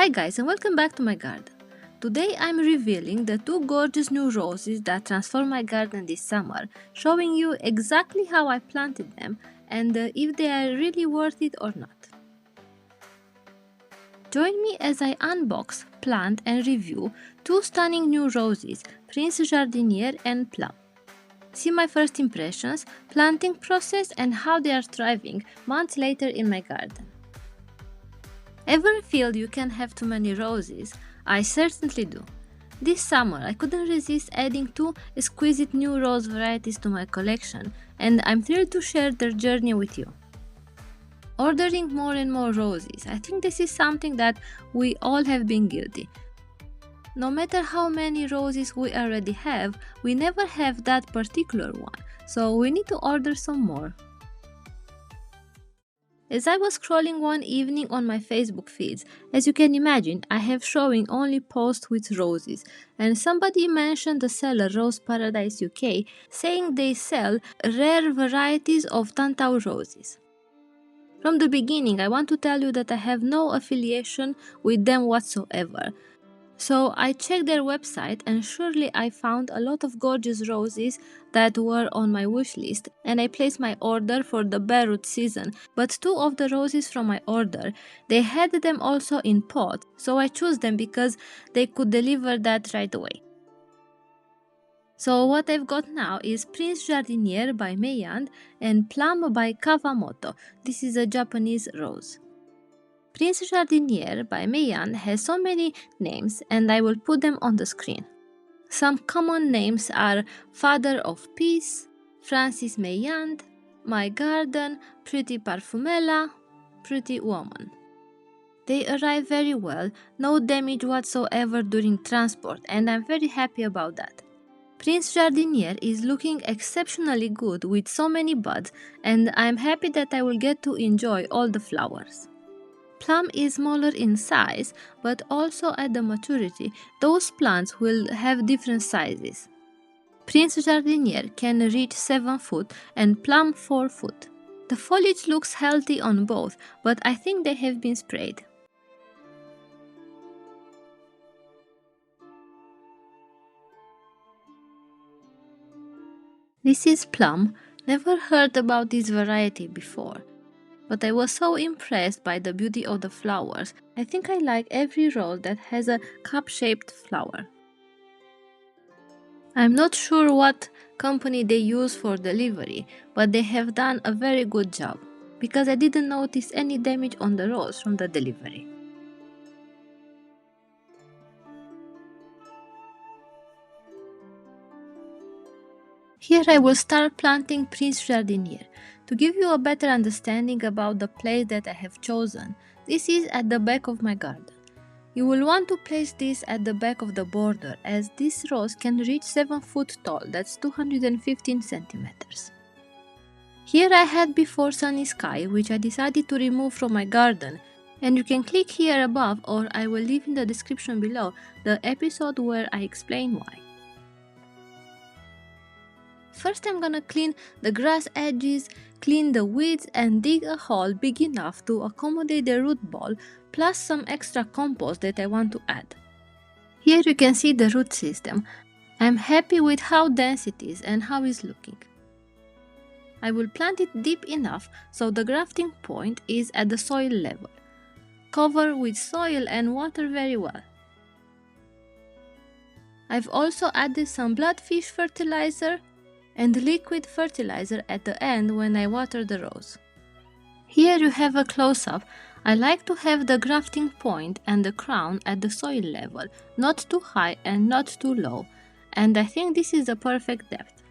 Hi guys and welcome back to my garden. Today I'm revealing the two gorgeous new roses that transformed my garden this summer, showing you exactly how I planted them and if they are really worth it or not. Join me as I unbox, plant and review two stunning new roses, Prince Jardinier and Plume. See my first impressions, planting process and how they are thriving months later in my garden. Ever feel you can't have too many roses? I certainly do. This summer I couldn't resist adding two exquisite new rose varieties to my collection, and I'm thrilled to share their journey with you. Ordering more and more roses, I think this is something that we all have been guilty. No matter how many roses we already have, we never have that particular one, so we need to order some more. As I was scrolling one evening on my Facebook feeds, as you can imagine, I have showing only posts with roses, and somebody mentioned the seller Rose Paradise UK, saying they sell rare varieties of Tantau roses. From the beginning, I want to tell you that I have no affiliation with them whatsoever. So I checked their website and surely I found a lot of gorgeous roses that were on my wish list, and I placed my order for the Beirut season. But two of the roses from my order, they had them also in pot, so I chose them because they could deliver that right away. So what I've got now is Prince Jardinier by Meilland and Plume by Kawamoto. This is a Japanese rose. Prince Jardinier by Meilland has so many names and I will put them on the screen. Some common names are Father of Peace, Francis Meilland, My Garden, Pretty Parfumella, Pretty Woman. They arrive very well, no damage whatsoever during transport, and I'm very happy about that. Prince Jardinier is looking exceptionally good with so many buds, and I'm happy that I will get to enjoy all the flowers. Plume is smaller in size, but also at the maturity, those plants will have different sizes. Prince Jardinier can reach 7 foot and Plume 4 foot. The foliage looks healthy on both, but I think they have been sprayed. This is Plume. Never heard about this variety before. But I was so impressed by the beauty of the flowers. I think I like every rose that has a cup-shaped flower. I'm not sure what company they use for delivery, but they have done a very good job, because I didn't notice any damage on the rose from the delivery. Here I will start planting Prince Jardinier. To give you a better understanding about the place that I have chosen, this is at the back of my garden. You will want to place this at the back of the border, as this rose can reach 7 foot tall, that's 215 centimeters. Here I had before sunny sky, which I decided to remove from my garden, and you can click here above or I will leave in the description below the episode where I explain why. First I'm gonna clean the grass edges, clean the weeds and dig a hole big enough to accommodate the root ball, plus some extra compost that I want to add. Here you can see the root system. I'm happy with how dense it is and how it's looking. I will plant it deep enough so the grafting point is at the soil level. Cover with soil and water very well. I've also added some bloodfish fertilizer and liquid fertilizer at the end when I water the rose. Here you have a close-up. I like to have the grafting point and the crown at the soil level, not too high and not too low, and I think this is the perfect depth.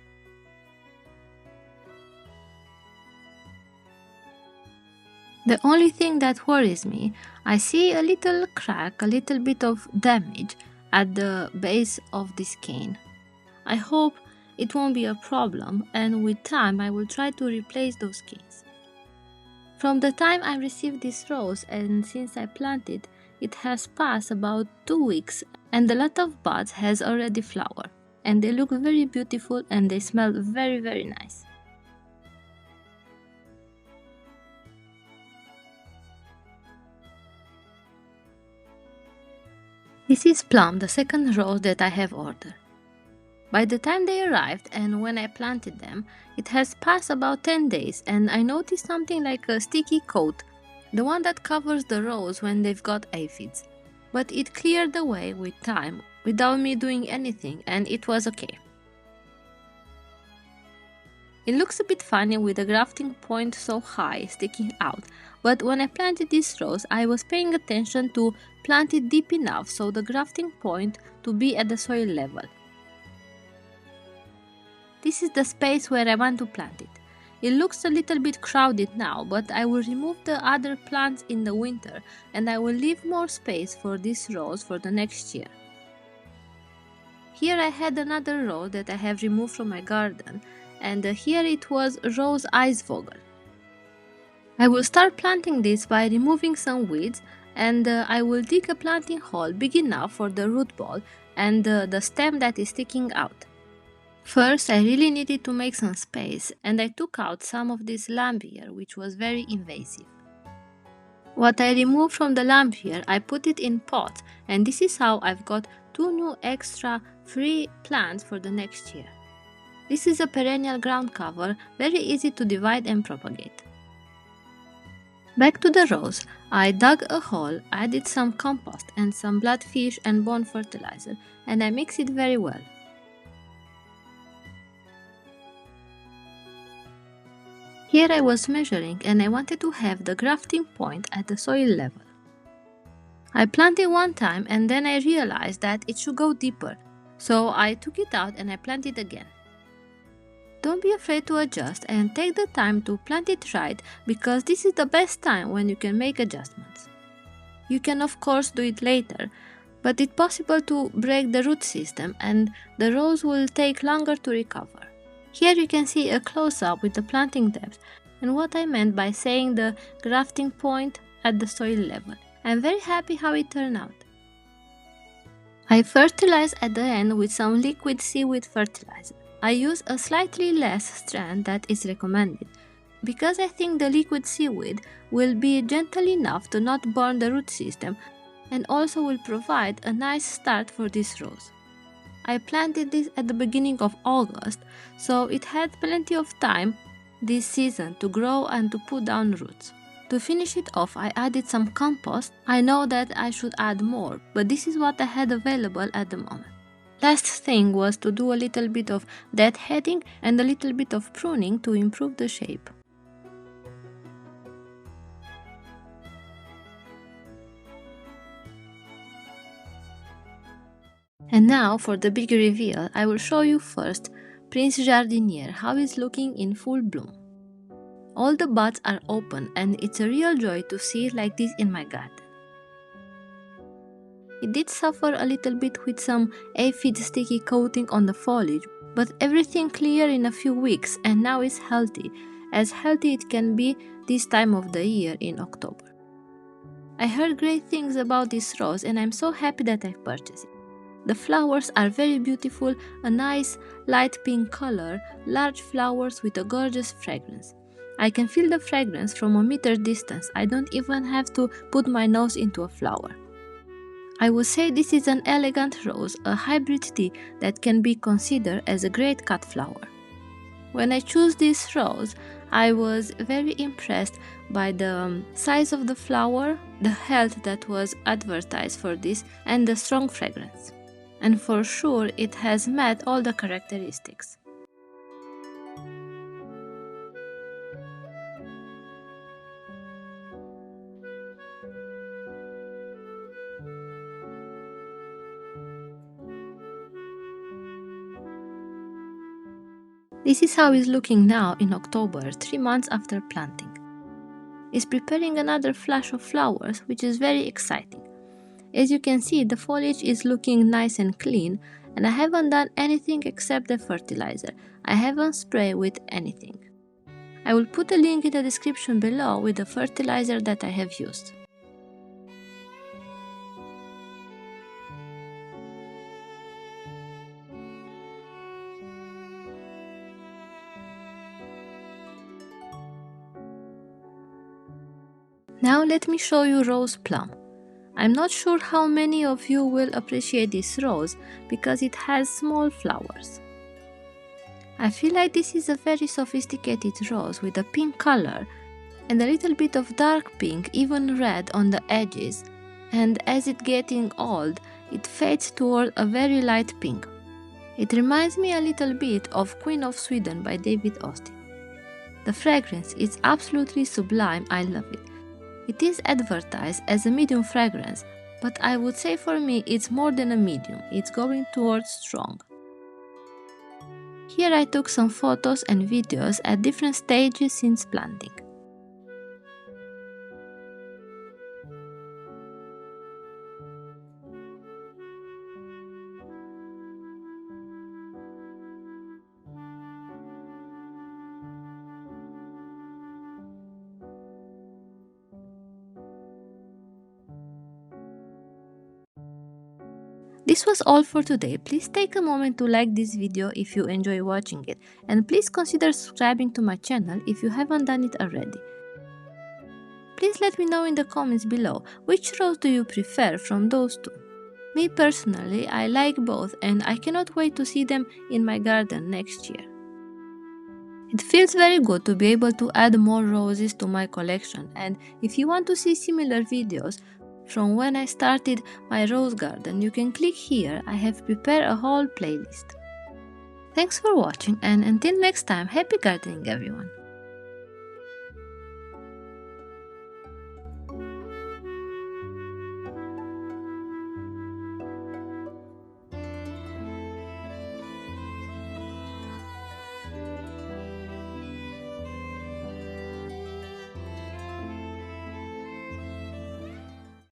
The only thing that worries me, I see a little crack, a little bit of damage at the base of this cane. I hope it won't be a problem, and with time I will try to replace those canes. From the time I received this rose and since I planted, it has passed about 2 weeks and a lot of buds has already flowered, and they look very beautiful and they smell very nice. This is Plum, the second rose that I have ordered. By the time they arrived and when I planted them, it has passed about 10 days and I noticed something like a sticky coat, the one that covers the rose when they've got aphids. But it cleared away with time without me doing anything and it was okay. It looks a bit funny with the grafting point so high sticking out, but when I planted this rose I was paying attention to plant it deep enough so the grafting point to be at the soil level. This is the space where I want to plant it. It looks a little bit crowded now, but I will remove the other plants in the winter and I will leave more space for this rose for the next year. Here I had another rose that I have removed from my garden, and here it was Rose Eisvogel. I will start planting this by removing some weeds, and I will dig a planting hole big enough for the root ball and the stem that is sticking out. First, I really needed to make some space, and I took out some of this lambier, which was very invasive. What I removed from the lambier, I put it in pots, and this is how I've got 2 new extra free plants for the next year. This is a perennial ground cover, very easy to divide and propagate. Back to the rose, I dug a hole, added some compost and some bloodfish and bone fertilizer, and I mixed it very well. Here I was measuring and I wanted to have the grafting point at the soil level. I planted one time and then I realized that it should go deeper, so I took it out and I planted again. Don't be afraid to adjust and take the time to plant it right, because this is the best time when you can make adjustments. You can of course do it later, but it's possible to break the root system and the rose will take longer to recover. Here you can see a close-up with the planting depth and what I meant by saying the grafting point at the soil level. I'm very happy how it turned out. I fertilized at the end with some liquid seaweed fertilizer. I use a slightly less strand that is recommended, because I think the liquid seaweed will be gentle enough to not burn the root system and also will provide a nice start for this rose. I planted this at the beginning of August, so it had plenty of time this season to grow and to put down roots. To finish it off, I added some compost. I know that I should add more, but this is what I had available at the moment. Last thing was to do a little bit of deadheading and a little bit of pruning to improve the shape. And now for the big reveal, I will show you first Prince Jardinier, how it's looking in full bloom. All the buds are open and it's a real joy to see it like this in my garden. It did suffer a little bit with some aphid sticky coating on the foliage, but everything cleared in a few weeks and now it's healthy, as healthy it can be this time of the year in October. I heard great things about this rose and I'm so happy that I purchased it. The flowers are very beautiful, a nice light pink color, large flowers with a gorgeous fragrance. I can feel the fragrance from a meter distance. I don't even have to put my nose into a flower. I would say this is an elegant rose, a hybrid tea that can be considered as a great cut flower. When I chose this rose, I was very impressed by the size of the flower, the health that was advertised for this, and the strong fragrance. And for sure it has met all the characteristics. This is how it's looking now in October, 3 months after planting. It's preparing another flush of flowers, which is very exciting. As you can see, the foliage is looking nice and clean, and I haven't done anything except the fertilizer. I haven't sprayed with anything. I will put a link in the description below with the fertilizer that I have used. Now let me show you Rose Plum. I'm not sure how many of you will appreciate this rose because it has small flowers. I feel like this is a very sophisticated rose with a pink color and a little bit of dark pink, even red on the edges, and as it's getting old, it fades toward a very light pink. It reminds me a little bit of Queen of Sweden by David Austin. The fragrance is absolutely sublime, I love it. It is advertised as a medium fragrance, but I would say for me it's more than a medium, it's going towards strong. Here I took some photos and videos at different stages since planting. This was all for today. Please take a moment to like this video if you enjoy watching it, and please consider subscribing to my channel if you haven't done it already. Please let me know in the comments below which rose do you prefer from those two. Me personally, I like both and I cannot wait to see them in my garden next year. It feels very good to be able to add more roses to my collection, and if you want to see similar videos from when I started my rose garden, you can click here. I have prepared a whole playlist. Thanks for watching, and until next time, happy gardening everyone!